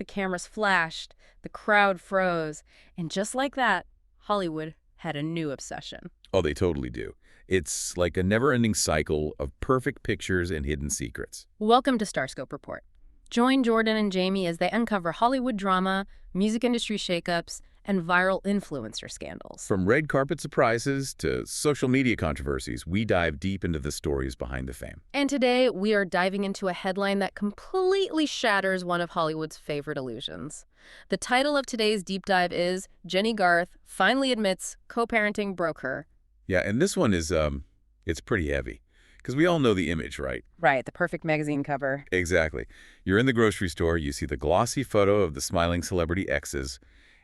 The cameras flashed, the crowd froze, and just like that, Hollywood had a new obsession. Oh, they totally do. It's like a never-ending cycle of perfect pictures and hidden secrets. Welcome to Starscope Report. Join Jordan and Jamie as they uncover Hollywood drama, music industry shakeups, and viral influencer scandals. From red carpet surprises to social media controversies, we dive deep into the stories behind the fame. And today, we are diving into a headline that completely shatters one of Hollywood's favorite illusions. The title of today's deep dive is Jennie Garth finally admits co-parenting broke her. Yeah, and this one is, it's pretty heavy. Because we all know the image, right? Right, the perfect magazine cover. Exactly. You're in the grocery store, you see the glossy photo of the smiling celebrity exes,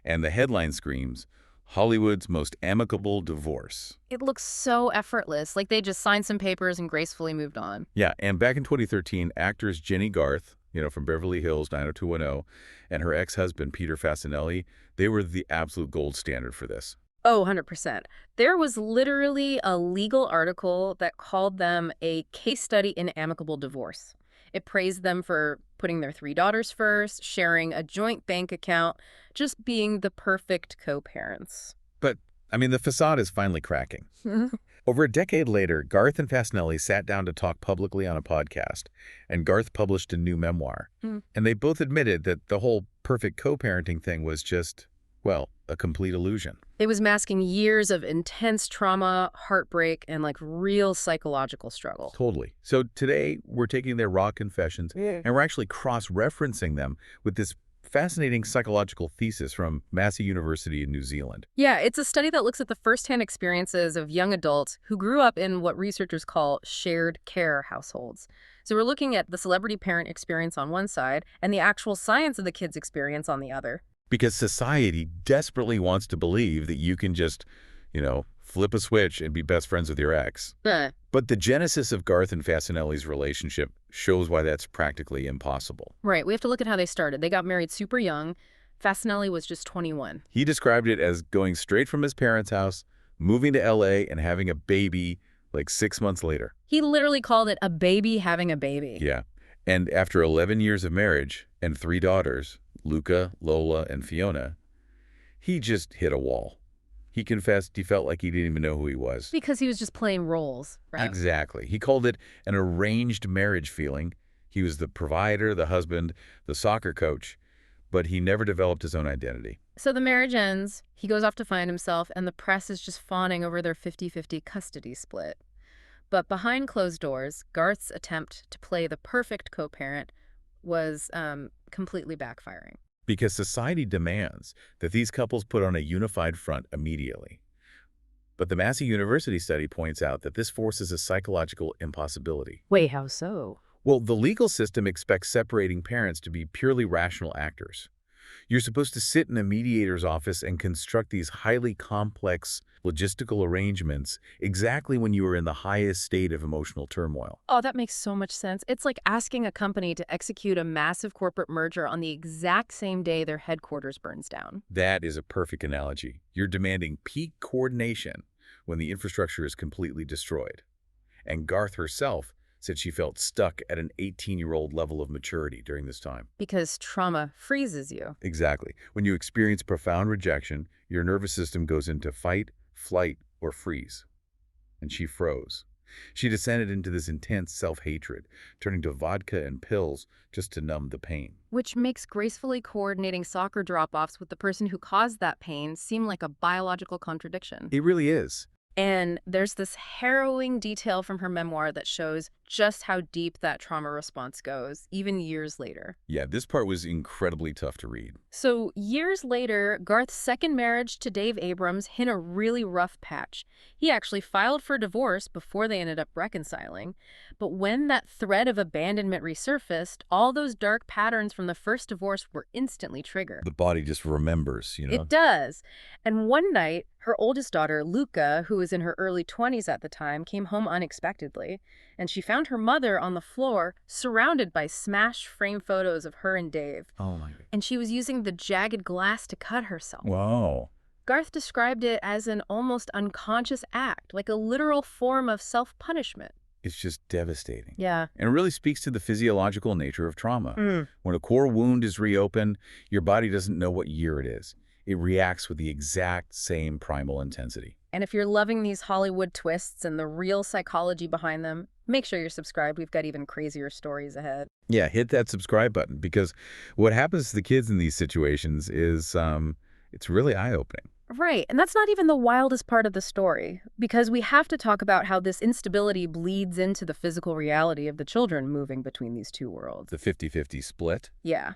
and the headline screams, Hollywood's most amicable divorce. It looks so effortless, like they just signed some papers and gracefully moved on. Yeah, and back in 2013, actors Jennie Garth, from Beverly Hills 90210, and her ex-husband Peter Facinelli, they were the absolute gold standard for this. Oh, 100%. There was literally a legal article that called them a case study in amicable divorce. It praised them for putting their 3 daughters first, sharing a joint bank account, just being the perfect co-parents. But, the facade is finally cracking. Over a decade later, Garth and Facinelli sat down to talk publicly on a podcast, and Garth published a new memoir. And they both admitted that the whole perfect co-parenting thing was just, a complete illusion. It was masking years of intense trauma, heartbreak, and real psychological struggle. Totally. So today, we're taking their raw confessions, and we're actually cross-referencing them with this fascinating psychological thesis from Massey University in New Zealand. Yeah, it's a study that looks at the firsthand experiences of young adults who grew up in what researchers call shared care households. So we're looking at the celebrity parent experience on one side and the actual science of the kids' experience on the other. Because society desperately wants to believe that you can just, flip a switch and be best friends with your ex. But the genesis of Garth and Facinelli's relationship shows why that's practically impossible. Right. We have to look at how they started. They got married super young. Facinelli was just 21. He described it as going straight from his parents' house, moving to L.A., and having a baby 6 months later. He literally called it a baby having a baby. Yeah. And after 11 years of marriage and 3 daughters, Luca, Lola, and Fiona, he just hit a wall. He confessed he felt like he didn't even know who he was. Because he was just playing roles, right? Exactly. He called it an arranged marriage feeling. He was the provider, the husband, the soccer coach, but he never developed his own identity. So the marriage ends, he goes off to find himself, and the press is just fawning over their 50-50 custody split. But behind closed doors, Garth's attempt to play the perfect co-parent was completely backfiring. Because society demands that these couples put on a unified front immediately. But the Massey University study points out that this forces a psychological impossibility. Wait, how so? Well, the legal system expects separating parents to be purely rational actors. You're supposed to sit in a mediator's office and construct these highly complex logistical arrangements exactly when you are in the highest state of emotional turmoil. Oh, that makes so much sense. It's like asking a company to execute a massive corporate merger on the exact same day their headquarters burns down. That is a perfect analogy. You're demanding peak coordination when the infrastructure is completely destroyed. And Garth herself said she felt stuck at an 18-year-old level of maturity during this time. Because trauma freezes you. Exactly. When you experience profound rejection, your nervous system goes into fight, flight, or freeze. And she froze. She descended into this intense self-hatred, turning to vodka and pills just to numb the pain. Which makes gracefully coordinating soccer drop-offs with the person who caused that pain seem like a biological contradiction. It really is. And there's this harrowing detail from her memoir that shows just how deep that trauma response goes, even years later. Yeah, this part was incredibly tough to read. So years later, Garth's second marriage to Dave Abrams hit a really rough patch. He actually filed for divorce before they ended up reconciling. But when that thread of abandonment resurfaced, all those dark patterns from the first divorce were instantly triggered. The body just remembers, It does. And one night, her oldest daughter, Luca, who was in her early 20s at the time, came home unexpectedly, and she found her mother on the floor, surrounded by smashed frame photos of her and Dave. Oh my God. And she was using the jagged glass to cut herself. Wow. Garth described it as an almost unconscious act, like a literal form of self-punishment. It's just devastating. Yeah. And it really speaks to the physiological nature of trauma. When a core wound is reopened, your body doesn't know what year it is. It reacts with the exact same primal intensity. And if you're loving these Hollywood twists and the real psychology behind them, make sure you're subscribed. We've got even crazier stories ahead. Yeah, hit that subscribe button, because what happens to the kids in these situations is it's really eye-opening. Right, and that's not even the wildest part of the story, because we have to talk about how this instability bleeds into the physical reality of the children moving between these two worlds. The 50-50 split. Yeah.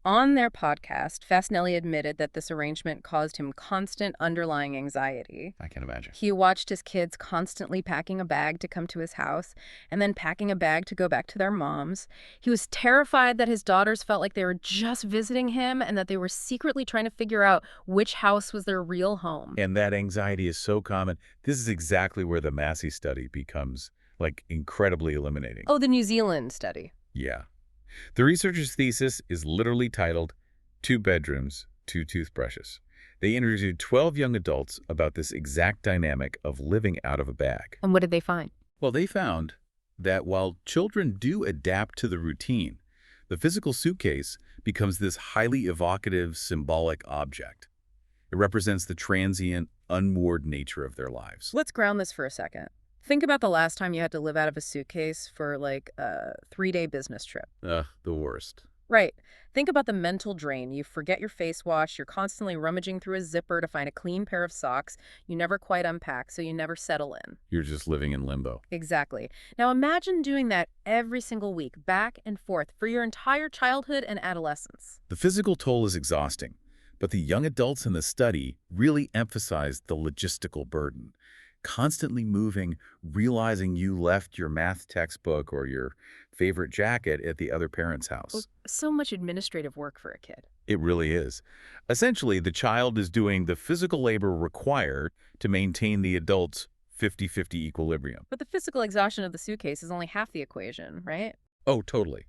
On their podcast, Facinelli admitted that this arrangement caused him constant underlying anxiety. I can imagine. He watched his kids constantly packing a bag to come to his house and then packing a bag to go back to their mom's. He was terrified that his daughters felt like they were just visiting him and that they were secretly trying to figure out which house was their real home. And that anxiety is so common. This is exactly where the Massey study becomes, like, incredibly illuminating. Oh, the New Zealand study. Yeah. The researcher's thesis is literally titled 2 Bedrooms, 2 Toothbrushes. They interviewed 12 young adults about this exact dynamic of living out of a bag. And what did they find? Well, they found that while children do adapt to the routine, the physical suitcase becomes this highly evocative, symbolic object. It represents the transient, unmoored nature of their lives. Let's ground this for a second. Think about the last time you had to live out of a suitcase for like a 3-day business trip. The worst. Right. Think about the mental drain. You forget your face wash. You're constantly rummaging through a zipper to find a clean pair of socks. You never quite unpack, so you never settle in. You're just living in limbo. Exactly. Now imagine doing that every single week, back and forth, for your entire childhood and adolescence. The physical toll is exhausting, but the young adults in the study really emphasized the logistical burden. Constantly moving, realizing you left your math textbook or your favorite jacket at the other parent's house. So much administrative work for a kid. It really is. Essentially, the child is doing the physical labor required to maintain the adult's 50-50 equilibrium. But the physical exhaustion of the suitcase is only half the equation, right? Oh, totally.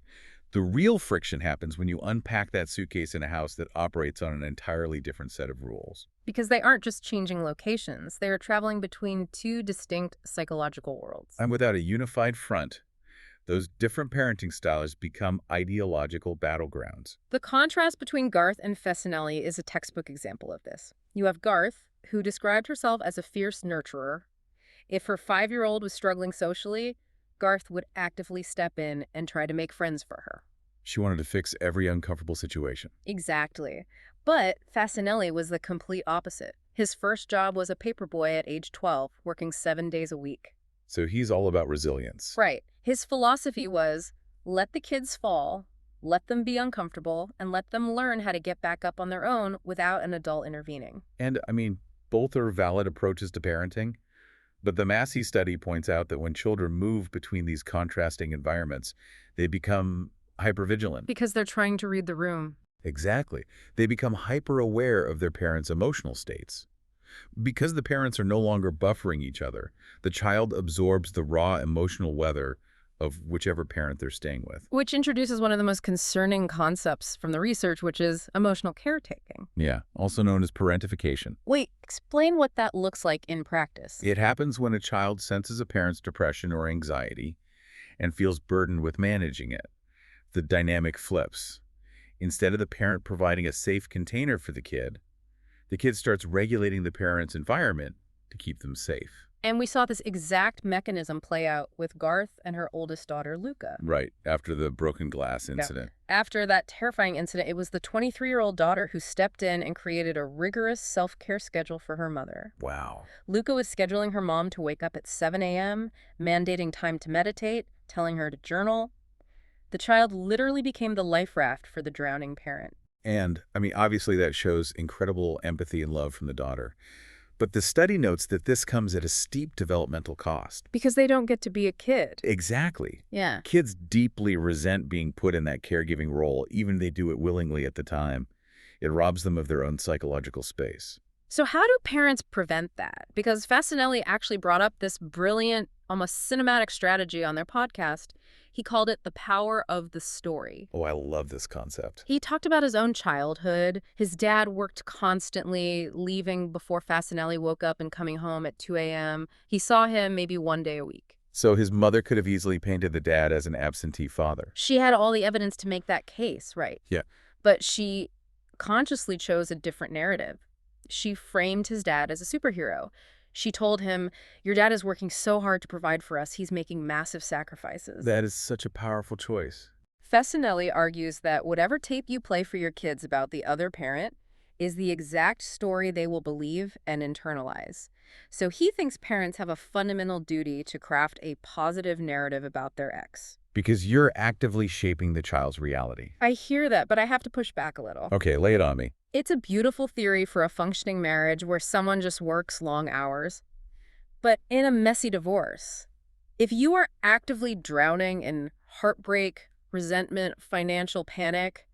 The real friction happens when you unpack that suitcase in a house that operates on an entirely different set of rules. Because they aren't just changing locations. They are traveling between 2 distinct psychological worlds. And without a unified front, those different parenting styles become ideological battlegrounds. The contrast between Garth and Facinelli is a textbook example of this. You have Garth, who described herself as a fierce nurturer. If her 5-year-old was struggling socially, Garth would actively step in and try to make friends for her. She wanted to fix every uncomfortable situation. Exactly. But Facinelli was the complete opposite. His first job was a paperboy at age 12, working 7 days a week. So he's all about resilience. Right. His philosophy was, let the kids fall, let them be uncomfortable, and let them learn how to get back up on their own without an adult intervening. And, I mean, both are valid approaches to parenting. But the Massey study points out that when children move between these contrasting environments, they become hypervigilant. Because they're trying to read the room. Exactly. They become hyper-aware of their parents' emotional states. Because the parents are no longer buffering each other, the child absorbs the raw emotional weather of whichever parent they're staying with. Which introduces one of the most concerning concepts from the research, which is emotional caretaking. Yeah, also known as parentification. Wait, explain what that looks like in practice. It happens when a child senses a parent's depression or anxiety and feels burdened with managing it. The dynamic flips. Instead of the parent providing a safe container for the kid starts regulating the parent's environment to keep them safe. And we saw this exact mechanism play out with Garth and her oldest daughter, Luca. Right, after the broken glass incident. Yeah. After that terrifying incident, it was the 23-year-old daughter who stepped in and created a rigorous self-care schedule for her mother. Wow. Luca was scheduling her mom to wake up at 7 a.m., mandating time to meditate, telling her to journal. The child literally became the life raft for the drowning parent. And, I mean, obviously that shows incredible empathy and love from the daughter. But the study notes that this comes at a steep developmental cost. Because they don't get to be a kid. Exactly. Yeah. Kids deeply resent being put in that caregiving role, even if they do it willingly at the time. It robs them of their own psychological space. So how do parents prevent that? Because Facinelli actually brought up this brilliant, almost cinematic strategy on their podcast. He called it the power of the story. Oh, I love this concept. He talked about his own childhood. His dad worked constantly, leaving before Facinelli woke up and coming home at 2 a.m. He saw him maybe 1 day a week. So his mother could have easily painted the dad as an absentee father. She had all the evidence to make that case, right? Yeah. But she consciously chose a different narrative. She framed his dad as a superhero. She told him, your dad is working so hard to provide for us, he's making massive sacrifices. That is such a powerful choice. Facinelli argues that whatever tape you play for your kids about the other parent is the exact story they will believe and internalize. So he thinks parents have a fundamental duty to craft a positive narrative about their ex. Because you're actively shaping the child's reality. I hear that, but I have to push back a little. Okay, lay it on me. It's a beautiful theory for a functioning marriage where someone just works long hours. But in a messy divorce, if you are actively drowning in heartbreak, resentment, financial panic,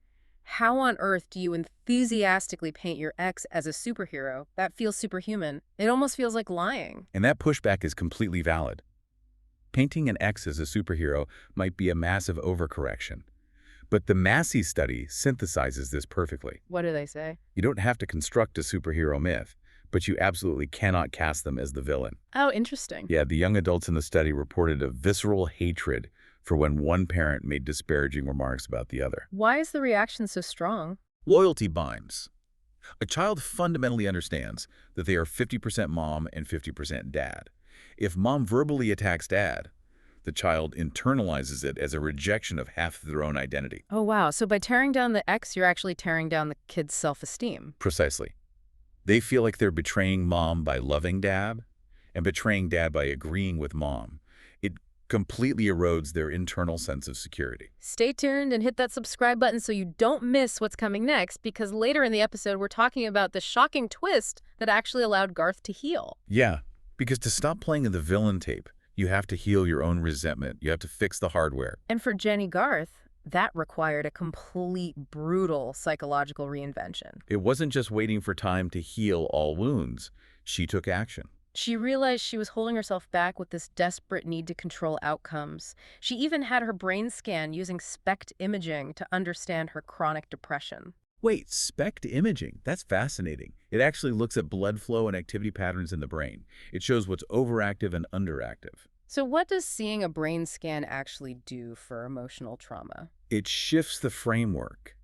how on earth do you enthusiastically paint your ex as a superhero? That feels superhuman. It almost feels like lying. And that pushback is completely valid. Painting an ex as a superhero might be a massive overcorrection. But the Massey study synthesizes this perfectly. What do they say? You don't have to construct a superhero myth, but you absolutely cannot cast them as the villain. Oh, interesting. Yeah, the young adults in the study reported a visceral hatred for when one parent made disparaging remarks about the other. Why is the reaction so strong? Loyalty binds. A child fundamentally understands that they are 50% mom and 50% dad. If mom verbally attacks dad, the child internalizes it as a rejection of half of their own identity. Oh, wow. So by tearing down the ex, you're actually tearing down the kid's self-esteem. Precisely. They feel like they're betraying mom by loving dad and betraying dad by agreeing with mom. It completely erodes their internal sense of security. Stay tuned and hit that subscribe button so you don't miss what's coming next, because later in the episode, we're talking about the shocking twist that actually allowed Garth to heal. Yeah, because to stop playing the villain tape, you have to heal your own resentment. You have to fix the hardware. And for Jennie Garth, that required a complete, brutal psychological reinvention. It wasn't just waiting for time to heal all wounds. She took action. She realized she was holding herself back with this desperate need to control outcomes. She even had her brain scanned using SPECT imaging to understand her chronic depression. Wait, SPECT imaging? That's fascinating. It actually looks at blood flow and activity patterns in the brain. It shows what's overactive and underactive. So what does seeing a brain scan actually do for emotional trauma? It shifts the framework.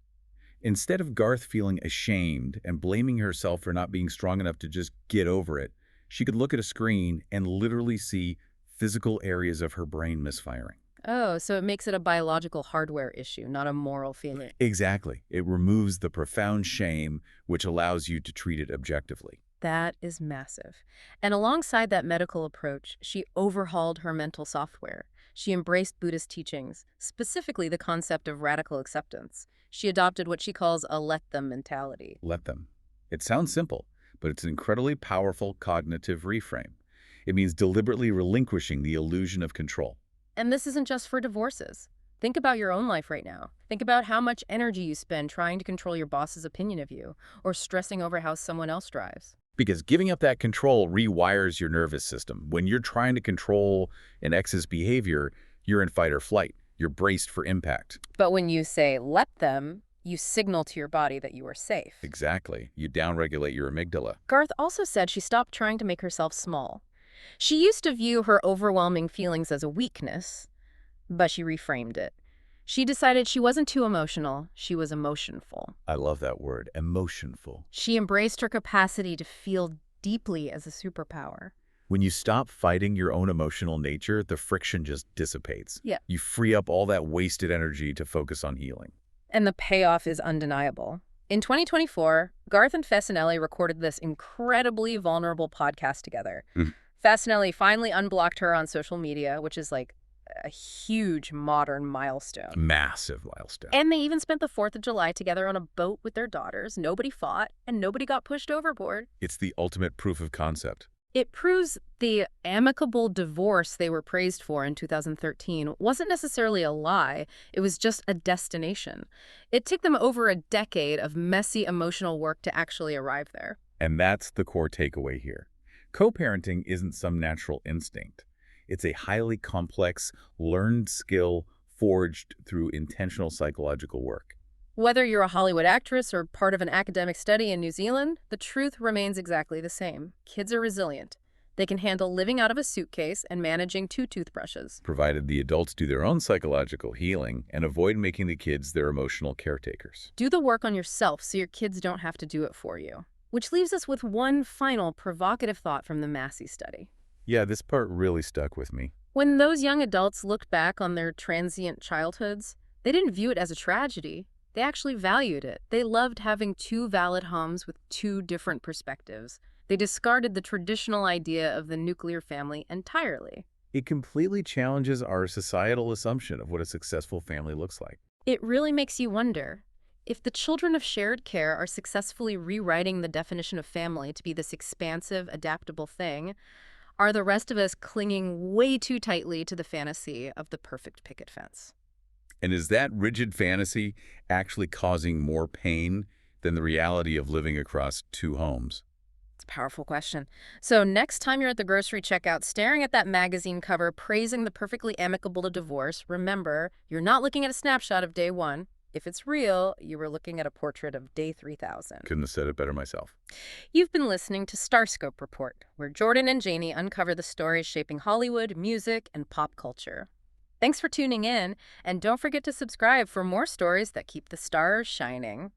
Instead of Garth feeling ashamed and blaming herself for not being strong enough to just get over it, she could look at a screen and literally see physical areas of her brain misfiring. Oh, so it makes it a biological hardware issue, not a moral feeling. Exactly. It removes the profound shame, which allows you to treat it objectively. That is massive. And alongside that medical approach, she overhauled her mental software. She embraced Buddhist teachings, specifically the concept of radical acceptance. She adopted what she calls a let them mentality. Let them. It sounds simple, but it's an incredibly powerful cognitive reframe. It means deliberately relinquishing the illusion of control. And this isn't just for divorces. Think about your own life right now. Think about how much energy you spend trying to control your boss's opinion of you, or stressing over how someone else drives. Because giving up that control rewires your nervous system. When you're trying to control an ex's behavior, you're in fight or flight. You're braced for impact. But when you say let them, you signal to your body that you are safe. Exactly. You downregulate your amygdala. Garth also said she stopped trying to make herself small. She used to view her overwhelming feelings as a weakness, but she reframed it. She decided she wasn't too emotional, she was emotionful. I love that word, emotionful. She embraced her capacity to feel deeply as a superpower. When you stop fighting your own emotional nature, the friction just dissipates. Yeah. You free up all that wasted energy to focus on healing. And the payoff is undeniable. In 2024, Garth and Facinelli recorded this incredibly vulnerable podcast together. Facinelli finally unblocked her on social media, which is like a huge modern milestone. Massive milestone. And they even spent the 4th of July together on a boat with their daughters. Nobody fought, and nobody got pushed overboard. It's the ultimate proof of concept. It proves the amicable divorce they were praised for in 2013 wasn't necessarily a lie. It was just a destination. It took them over a decade of messy emotional work to actually arrive there. And that's the core takeaway here. Co-parenting isn't some natural instinct. It's a highly complex, learned skill forged through intentional psychological work. Whether you're a Hollywood actress or part of an academic study in New Zealand, the truth remains exactly the same. Kids are resilient. They can handle living out of a suitcase and managing 2 toothbrushes. Provided the adults do their own psychological healing and avoid making the kids their emotional caretakers. Do the work on yourself so your kids don't have to do it for you. Which leaves us with one final provocative thought from the Massey study. Yeah, this part really stuck with me. When those young adults looked back on their transient childhoods, they didn't view it as a tragedy. They actually valued it. They loved having 2 valid homes with 2 different perspectives. They discarded the traditional idea of the nuclear family entirely. It completely challenges our societal assumption of what a successful family looks like. It really makes you wonder, if the children of shared care are successfully rewriting the definition of family to be this expansive, adaptable thing, are the rest of us clinging way too tightly to the fantasy of the perfect picket fence? And is that rigid fantasy actually causing more pain than the reality of living across 2 homes? It's a powerful question. So next time you're at the grocery checkout staring at that magazine cover praising the perfectly amicable to divorce, remember, you're not looking at a snapshot of day 1. If it's real, you were looking at a portrait of day 3000. Couldn't have said it better myself. You've been listening to Starscope Report, where Jordan and Janie uncover the stories shaping Hollywood, music, and pop culture. Thanks for tuning in, and don't forget to subscribe for more stories that keep the stars shining.